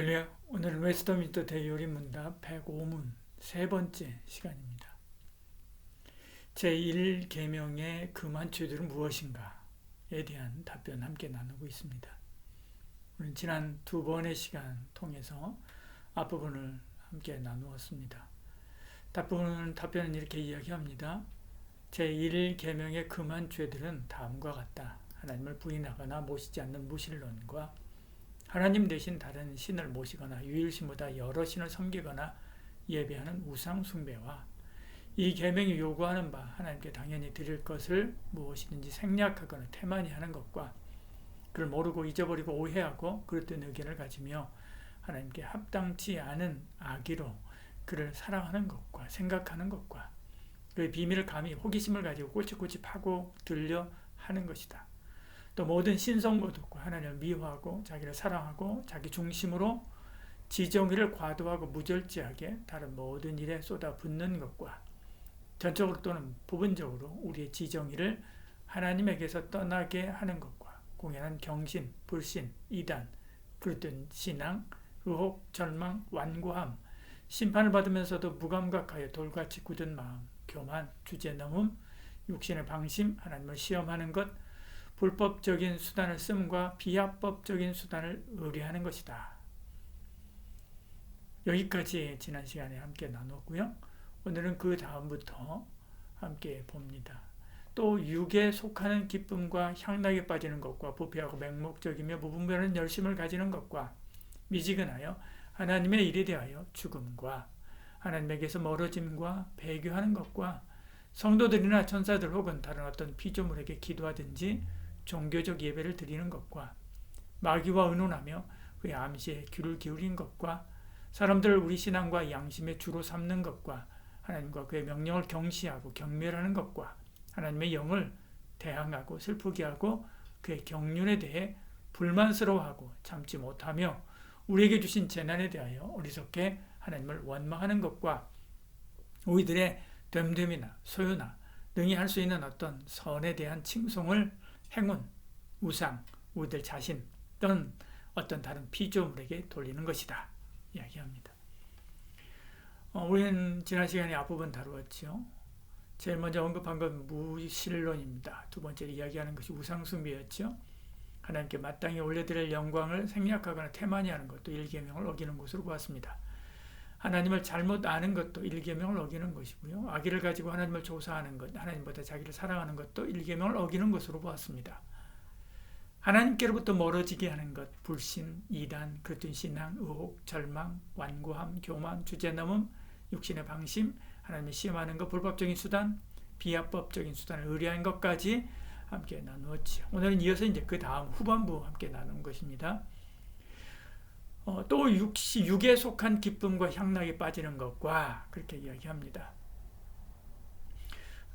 할렐루야. 오늘은 웨스터민스터 대요리문답 105문 세 번째 시간입니다. 제1계명의 금한 죄들은 무엇인가에 대한 답변 함께 나누고 있습니다. 우리는 지난 두 번의 시간 통해서 앞부분을 함께 나누었습니다. 답변은 이렇게 이야기합니다. 제1계명의 금한 죄들은 다음과 같다. 하나님을 부인하거나 모시지 않는 무신론과 하나님 대신 다른 신을 모시거나 유일신보다 여러 신을 섬기거나 예배하는 우상 숭배와 이 계명이 요구하는 바 하나님께 당연히 드릴 것을 무엇이든지 생략하거나 태만히 하는 것과 그를 모르고 잊어버리고 오해하고 그릇된 의견을 가지며 하나님께 합당치 않은 악의로 그를 사랑하는 것과 생각하는 것과 그의 비밀을 감히 호기심을 가지고 꼴찌꼴찌 파고 들려 하는 것이다. 또 모든 신성모독과 하나님을 미워하고 자기를 사랑하고 자기 중심으로 지정의를 과도하고 무절제하게 다른 모든 일에 쏟아붓는 것과 전적으로 또는 부분적으로 우리의 지정의를 하나님에게서 떠나게 하는 것과 공연한 경신, 불신, 이단, 그릇된 신앙, 의혹, 절망, 완고함, 심판을 받으면서도 무감각하여 돌같이 굳은 마음, 교만, 주제넘음, 육신의 방심, 하나님을 시험하는 것, 불법적인 수단을 씀과 비합법적인 수단을 의뢰하는 것이다. 여기까지 지난 시간에 함께 나눴고요. 오늘은 그 다음부터 함께 봅니다. 또 육에 속하는 기쁨과 향락에 빠지는 것과 부패하고 맹목적이며 무분별한 열심을 가지는 것과 미지근하여 하나님의 일에 대하여 죽음과 하나님에게서 멀어짐과 배교하는 것과 성도들이나 천사들 혹은 다른 어떤 피조물에게 기도하든지 종교적 예배를 드리는 것과 마귀와 의논하며 그의 암시에 귀를 기울인 것과 사람들을 우리 신앙과 양심의 주로 삼는 것과 하나님과 그의 명령을 경시하고 경멸하는 것과 하나님의 영을 대항하고 슬프게 하고 그의 경륜에 대해 불만스러워하고 참지 못하며 우리에게 주신 재난에 대하여 어리석게 하나님을 원망하는 것과 우리들의 됨됨이나 소유나 능히 할 수 있는 어떤 선에 대한 칭송을 행운, 우상, 우리들 자신 또는 어떤 다른 피조물에게 돌리는 것이다. 이야기합니다. 우리는 지난 시간에 앞부분 다루었죠. 제일 먼저 언급한 건 무신론입니다. 두 번째로 이야기하는 것이 우상숭배였죠. 하나님께 마땅히 올려드릴 영광을 생략하거나 태만히 하는 것도 1계명을 어기는 것으로 보았습니다. 하나님을 잘못 아는 것도 1계명을 어기는 것이고요. 악의를 가지고 하나님을 조사하는 것, 하나님보다 자기를 사랑하는 것도 1계명을 어기는 것으로 보았습니다. 하나님께로부터 멀어지게 하는 것, 불신, 이단, 그릇된 신앙, 의혹, 절망, 완고함, 교만, 주제넘음, 육신의 방심, 하나님을 시험하는 것, 불법적인 수단, 비합법적인 수단을 의뢰한 것까지 함께 나누었죠. 오늘은 이어서 이제 그 다음 후반부 함께 나누는 것입니다. 또 육에 속한 기쁨과 향락에 빠지는 것과 그렇게 이야기합니다.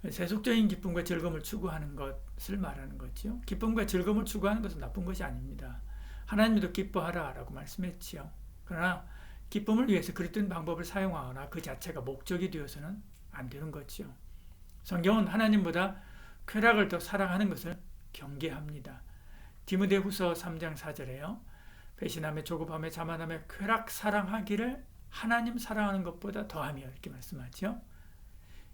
세속적인 기쁨과 즐거움을 추구하는 것을 말하는 거죠. 기쁨과 즐거움을 추구하는 것은 나쁜 것이 아닙니다. 하나님도 기뻐하라 라고 말씀했지요. 그러나 기쁨을 위해서 그릇된 방법을 사용하거나 그 자체가 목적이 되어서는 안 되는 거죠. 성경은 하나님보다 쾌락을 더 사랑하는 것을 경계합니다. 디모데후서 3장 4절에요. 배신함에 조급함에 자만함에 쾌락 사랑하기를 하나님 사랑하는 것보다 더하며 이렇게 말씀하죠.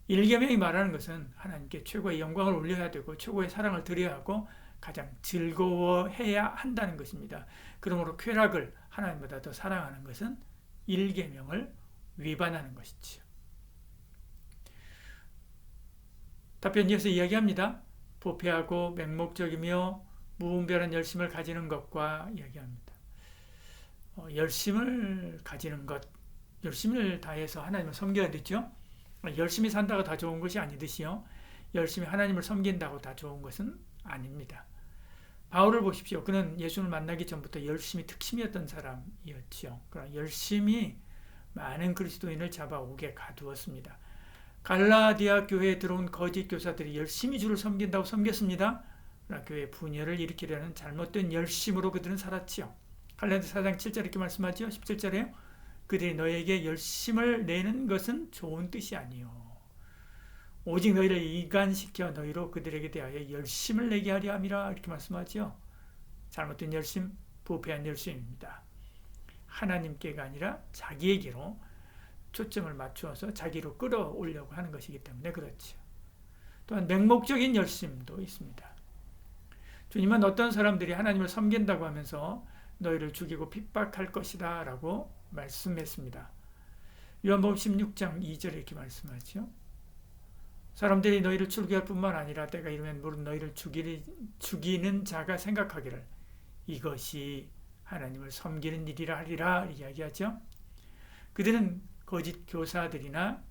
1계명이 말하는 것은 하나님께 최고의 영광을 올려야 되고 최고의 사랑을 드려야 하고 가장 즐거워해야 한다는 것입니다. 그러므로 쾌락을 하나님보다 더 사랑하는 것은 1계명을 위반하는 것이지요. 답변 이어서 이야기합니다. 부패하고 맹목적이며 무분별한 열심을 가지는 것과 이야기합니다. 열심을 가지는 것, 열심을 다해서 하나님을 섬겨야 되죠. 열심히 산다고 다 좋은 것이 아니듯이요. 열심히 하나님을 섬긴다고 다 좋은 것은 아닙니다. 바울을 보십시오. 그는 예수를 만나기 전부터 열심히 특심이었던 사람이었죠. 그러나 열심히 많은 그리스도인을 잡아오게 가두었습니다. 갈라디아 교회에 들어온 거짓 교사들이 열심히 주를 섬긴다고 섬겼습니다. 그러나 교회 분열을 일으키려는 잘못된 열심으로 그들은 살았지요. 갈라디아 4장 7절 이렇게 말씀하죠. 17절에요. 그들이 너에게 열심을 내는 것은 좋은 뜻이 아니요. 오직 너희를 이간시켜 너희로 그들에게 대하여 열심을 내게 하려 함이라 이렇게 말씀하죠. 잘못된 열심, 부패한 열심입니다. 하나님께가 아니라 자기에게로 초점을 맞추어서 자기로 끌어오려고 하는 것이기 때문에 그렇죠. 또한 맹목적인 열심도 있습니다. 주님은 어떤 사람들이 하나님을 섬긴다고 하면서 너희를 죽이고 핍박할 것이다 라고 말씀했습니다. 요한복음 16장 2절에 이렇게 말씀하죠. 사람들이 너희를 출교할 뿐만 아니라 때가 이르면 무릇 너희를 죽이는 자가 생각하기를 이것이 하나님을 섬기는 일이라 하리라 이야기하죠. 그들은 거짓 교사들이나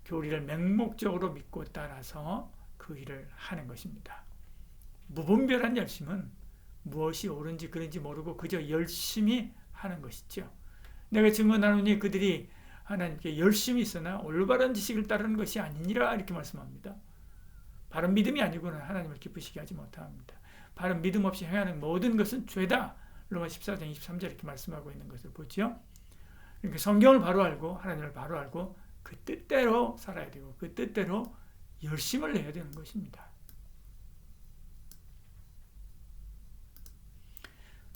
교리를 맹목적으로 믿고 따라서 그 일을 하는 것입니다. 무분별한 열심은 무엇이 옳은지 그른지 모르고 그저 열심히 하는 것이죠. 내가 증언하노니 그들이 하나님께 열심히 있으나 올바른 지식을 따르는 것이 아니니라 이렇게 말씀합니다. 바른 믿음이 아니고는 하나님을 기쁘시게 하지 못합니다. 바른 믿음 없이 행하는 모든 것은 죄다. 로마 14장 23절 이렇게 말씀하고 있는 것을 보죠. 그러니까 성경을 바로 알고 하나님을 바로 알고 그 뜻대로 살아야 되고 그 뜻대로 열심을 내야 되는 것입니다.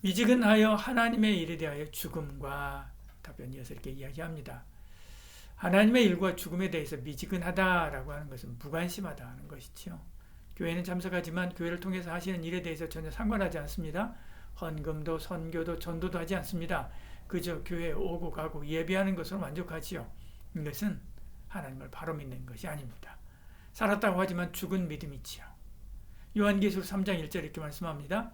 미지근하여 하나님의 일에 대하여 죽음과 답변 이어서 이렇게 이야기합니다. 하나님의 일과 죽음에 대해서 미지근하다라고 하는 것은 무관심하다 하는 것이죠. 교회는 참석하지만 교회를 통해서 하시는 일에 대해서 전혀 상관하지 않습니다. 헌금도 선교도 전도도 하지 않습니다. 그저 교회에 오고 가고 예배하는 것으로 만족하지요. 이것은 하나님을 바로 믿는 것이 아닙니다. 살았다고 하지만 죽은 믿음이지요. 요한계시록 3장 1절 이렇게 말씀합니다.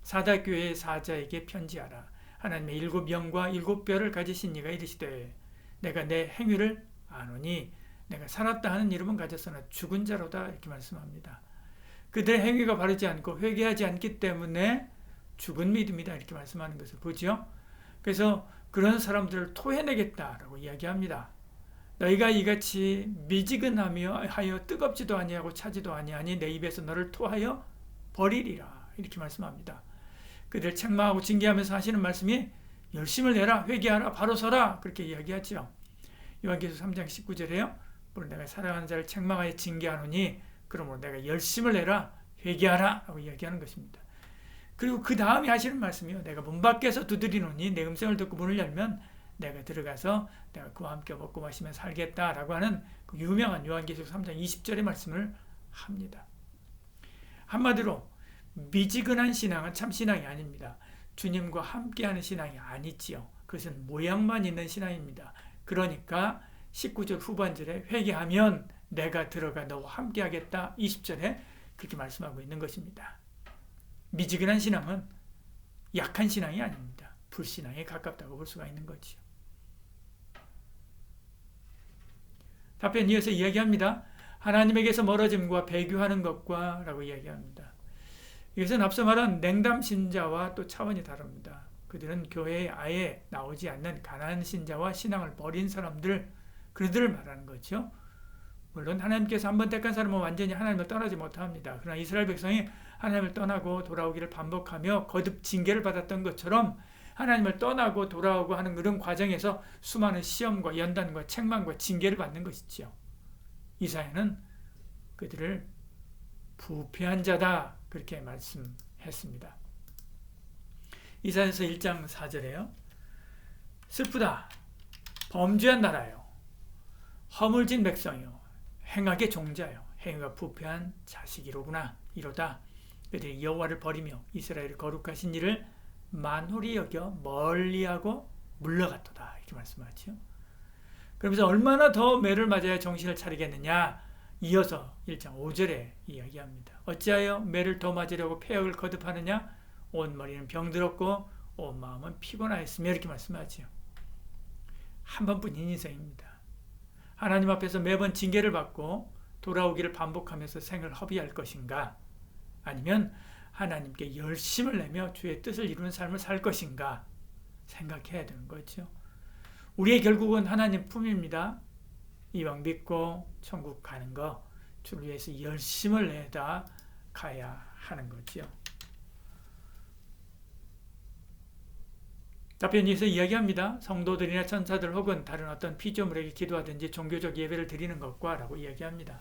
사다교회의 사자에게 편지하라. 하나님의 7영과 7뼈를 가지신 이가 이르시되 내가 내 행위를 아노니 내가 살았다 하는 이름은 가졌으나 죽은 자로다 이렇게 말씀합니다. 그들의 행위가 바르지 않고 회개하지 않기 때문에 죽은 믿음이다 이렇게 말씀하는 것을 보죠. 그래서 그런 사람들을 토해내겠다라고 이야기합니다. 너희가 이같이 미지근하며 하여 뜨겁지도 아니하고 차지도 아니하니 내 입에서 너를 토하여 버리리라 이렇게 말씀합니다. 그들을 책망하고 징계하면서 하시는 말씀이 열심을 내라, 회개하라, 바로 서라 그렇게 이야기하죠. 요한계시록 3장 19절에요. 물론 내가 사랑하는 자를 책망하여 징계하노니 그러므로 내가 열심을 내라, 회개하라 라고 이야기하는 것입니다. 그리고 그 다음에 하시는 말씀이요. 내가 문 밖에서 두드리노니 내 음성을 듣고 문을 열면 내가 들어가서 내가 그와 함께 먹고 마시며 살겠다라고 하는 그 유명한 요한계시록 3장 20절의 말씀을 합니다. 한마디로 미지근한 신앙은 참 신앙이 아닙니다. 주님과 함께하는 신앙이 아니지요. 그것은 모양만 있는 신앙입니다. 그러니까 19절 후반절에 회개하면 내가 들어가 너와 함께하겠다 20절에 그렇게 말씀하고 있는 것입니다. 미지근한 신앙은 약한 신앙이 아닙니다. 불신앙에 가깝다고 볼 수가 있는 거지요. 답변 이어서 이야기합니다. 하나님에게서 멀어짐과 배교하는 것과 라고 이야기합니다. 이것은 앞서 말한 냉담 신자와 또 차원이 다릅니다. 그들은 교회에 아예 나오지 않는 가난한 신자와 신앙을 버린 사람들, 그들을 말하는 거죠. 물론 하나님께서 한번 택한 사람은 완전히 하나님을 떠나지 못합니다. 그러나 이스라엘 백성이 하나님을 떠나고 돌아오기를 반복하며 거듭 징계를 받았던 것처럼 하나님을 떠나고 돌아오고 하는 그런 과정에서 수많은 시험과 연단과 책망과 징계를 받는 것이지요. 이사야는 그들을 부패한 자다 그렇게 말씀했습니다. 이사야서 1장 4절에요. 슬프다. 범죄한 나라요. 허물진 백성이요. 행악의 종자요. 행위가 부패한 자식이로구나. 이로다. 그들이 여호와를 버리며 이스라엘의 거룩하신 일을 만홀히 여겨 멀리하고 물러갔도다. 이렇게 말씀하죠. 그러면서 얼마나 더 매를 맞아야 정신을 차리겠느냐. 이어서 1장 5절에 이야기합니다. 어찌하여 매를 더 맞으려고 폐역을 거듭하느냐. 온 머리는 병들었고 온 마음은 피곤하였으며 이렇게 말씀하죠. 한 번뿐인 인생입니다. 하나님 앞에서 매번 징계를 받고 돌아오기를 반복하면서 생을 허비할 것인가? 아니면 하나님께 열심을 내며 주의 뜻을 이루는 삶을 살 것인가? 생각해야 되는 거죠. 우리의 결국은 하나님 품입니다. 이왕 믿고 천국 가는 거 주를 위해서 열심을 내다 가야 하는 거죠. 답변에서 이야기합니다. 성도들이나 천사들 혹은 다른 어떤 피조물에게 기도하든지 종교적 예배를 드리는 것과 라고 이야기합니다.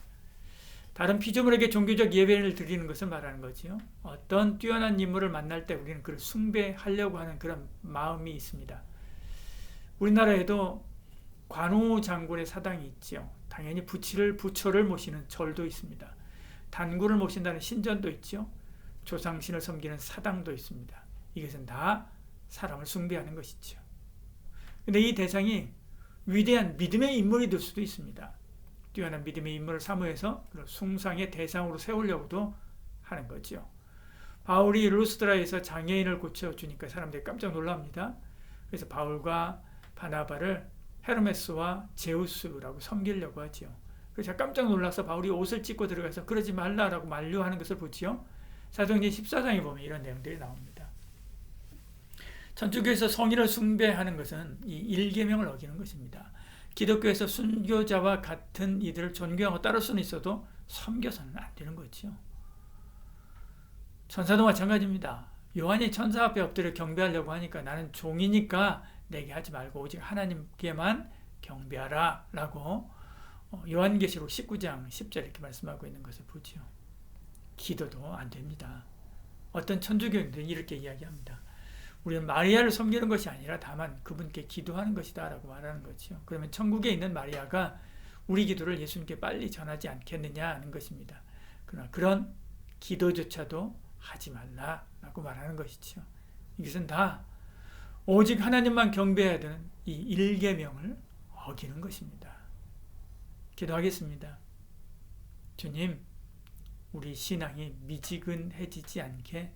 다른 피조물에게 종교적 예배를 드리는 것을 말하는 거지요. 어떤 뛰어난 인물을 만날 때 우리는 그를 숭배하려고 하는 그런 마음이 있습니다. 우리나라에도 관우 장군의 사당이 있죠. 당연히 부처를 모시는 절도 있습니다. 단군을 모신다는 신전도 있죠. 조상신을 섬기는 사당도 있습니다. 이것은 다 사람을 숭배하는 것이죠. 근데 이 대상이 위대한 믿음의 인물이 될 수도 있습니다. 뛰어난 믿음의 인물을 사모해서 숭상의 대상으로 세우려고도 하는 거죠. 바울이 루스드라에서 장애인을 고쳐주니까 사람들이 깜짝 놀랍니다. 그래서 바울과 바나바를 헤르메스와 제우스라고 섬기려고 하죠. 그래서 깜짝 놀라서 바울이 옷을 찢고 들어가서 그러지 말라라고 만류하는 것을 보지요. 사도행전 14장에 보면 이런 내용들이 나옵니다. 천주교에서 성인을 숭배하는 것은 이 일계명을 어기는 것입니다. 기독교에서 순교자와 같은 이들을 존경하고 따를 수는 있어도 섬겨서는 안 되는 거죠. 천사도 마찬가지입니다. 요한이 천사 앞에 엎드려 경배하려고 하니까 나는 종이니까 내게 하지 말고 오직 하나님께만 경배하라 라고 요한계시록 19장 10절 이렇게 말씀하고 있는 것을 보죠. 기도도 안 됩니다. 어떤 천주교인들은 이렇게 이야기합니다. 우리는 마리아를 섬기는 것이 아니라 다만 그분께 기도하는 것이다 라고 말하는 거죠. 그러면 천국에 있는 마리아가 우리 기도를 예수님께 빨리 전하지 않겠느냐 하는 것입니다. 그러나 그런 기도조차도 하지 말라라고 말하는 것이죠. 이것은 다 오직 하나님만 경배해야 되는 이 일계명을 어기는 것입니다. 기도하겠습니다. 주님, 우리 신앙이 미지근해지지 않게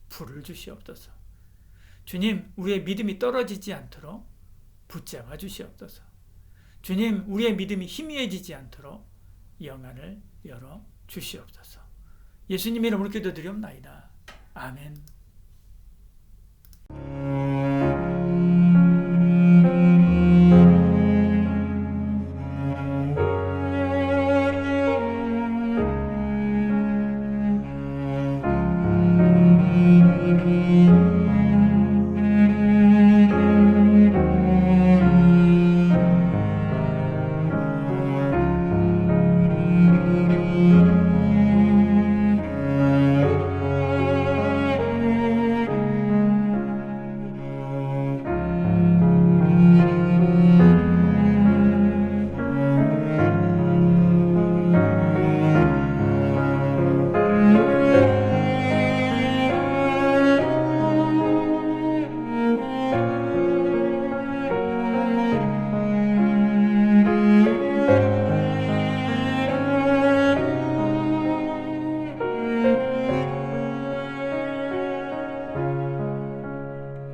불을 주시옵소서. 주님, 우리의 믿음이 떨어지지 않도록 붙잡아 주시옵소서. 주님, 우리의 믿음이 희미해지지 않도록 영안을 열어 주시옵소서. 예수님의 이름으로 기도드리옵나이다. 아멘.